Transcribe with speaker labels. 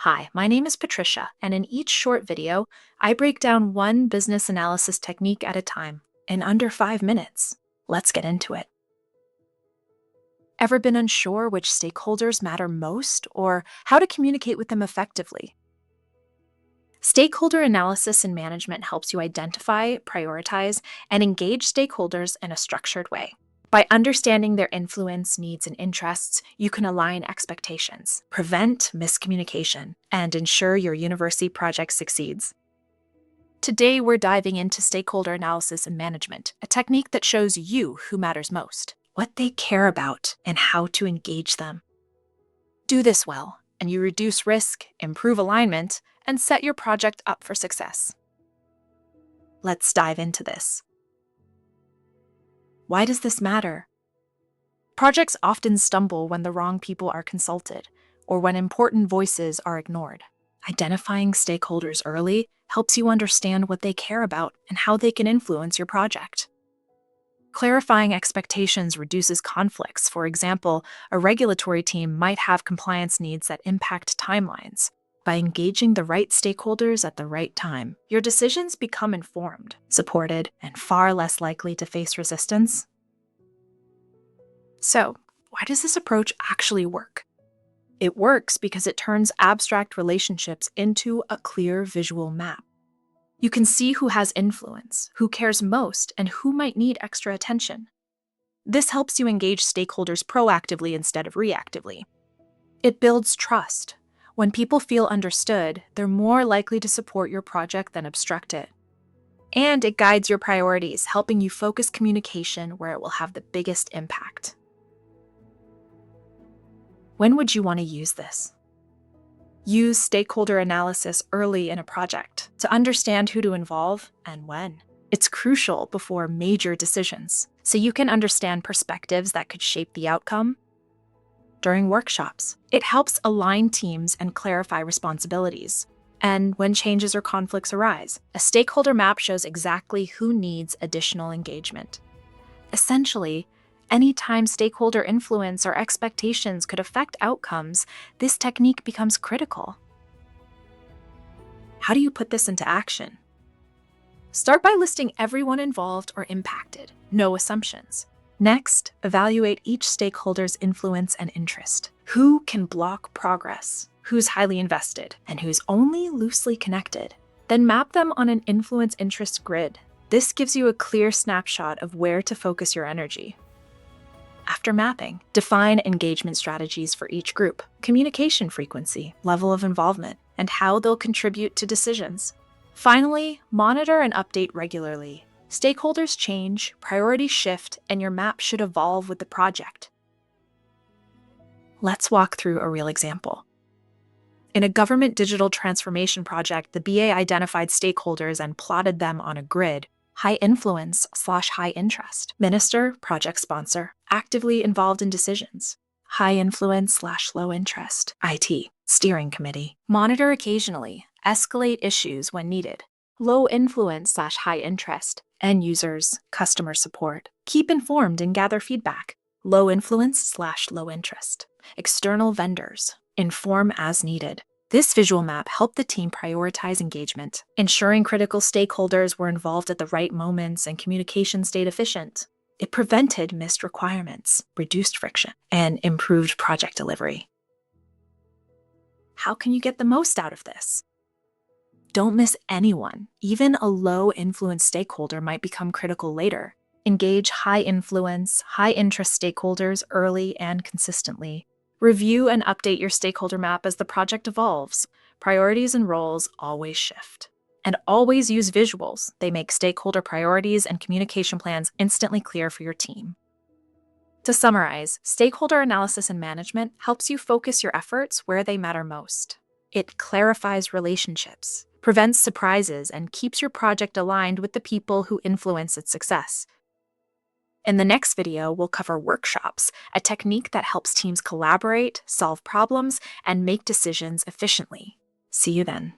Speaker 1: Hi, my name is Patricia, and in each short video, I break down one business analysis technique at a time in under 5 minutes. Let's get into it. Ever been unsure which stakeholders matter most or how to communicate with them effectively? Stakeholder analysis and management helps you identify, prioritize, and engage stakeholders in a structured way. By understanding their influence, needs, and interests, you can align expectations, prevent miscommunication, and ensure your university project succeeds. Today, we're diving into stakeholder analysis and management, a technique that shows you who matters most, what they care about, and how to engage them. Do this well, and you reduce risk, improve alignment, and set your project up for success. Let's dive into this. Why does this matter? Projects often stumble when the wrong people are consulted or when important voices are ignored. Identifying stakeholders early helps you understand what they care about and how they can influence your project. Clarifying expectations reduces conflicts. For example, a regulatory team might have compliance needs that impact timelines. By engaging the right stakeholders at the right time, your decisions become informed, supported, and far less likely to face resistance. So, why does this approach actually work? It works because it turns abstract relationships into a clear visual map. You can see who has influence, who cares most, and who might need extra attention. This helps you engage stakeholders proactively instead of reactively. It builds trust. When people feel understood, they're more likely to support your project than obstruct it. And it guides your priorities, helping you focus communication where it will have the biggest impact. When would you want to use this? Use stakeholder analysis early in a project to understand who to involve and when. It's crucial before major decisions, so you can understand perspectives that could shape the outcome. During workshops, it helps align teams and clarify responsibilities. And when changes or conflicts arise, a stakeholder map shows exactly who needs additional engagement. Essentially, anytime stakeholder influence or expectations could affect outcomes, this technique becomes critical. How do you put this into action? Start by listing everyone involved or impacted, no assumptions. Next, evaluate each stakeholder's influence and interest. Who can block progress? Who's highly invested? And who's only loosely connected? Then map them on an influence interest grid. This gives you a clear snapshot of where to focus your energy. After mapping, define engagement strategies for each group, communication frequency, level of involvement, and how they'll contribute to decisions. Finally, monitor and update regularly. Stakeholders change, priorities shift, and your map should evolve with the project. Let's walk through a real example. In a government digital transformation project, the BA identified stakeholders and plotted them on a grid: high influence/high interest, minister, project sponsor, actively involved in decisions, high influence/low interest, IT, steering committee, monitor occasionally, escalate issues when needed, low influence/high interest, end users, customer support, keep informed and gather feedback, low influence/low interest, external vendors, inform as needed. This visual map helped the team prioritize engagement, ensuring critical stakeholders were involved at the right moments and communication stayed efficient. It prevented missed requirements, reduced friction, and improved project delivery. How can you get the most out of this? Don't miss anyone. Even a low-influence stakeholder might become critical later. Engage high-influence, high-interest stakeholders early and consistently. Review and update your stakeholder map as the project evolves. Priorities and roles always shift. And always use visuals. They make stakeholder priorities and communication plans instantly clear for your team. To summarize, stakeholder analysis and management helps you focus your efforts where they matter most. It clarifies relationships, prevents surprises, and keeps your project aligned with the people who influence its success. In the next video, we'll cover workshops, a technique that helps teams collaborate, solve problems, and make decisions efficiently. See you then.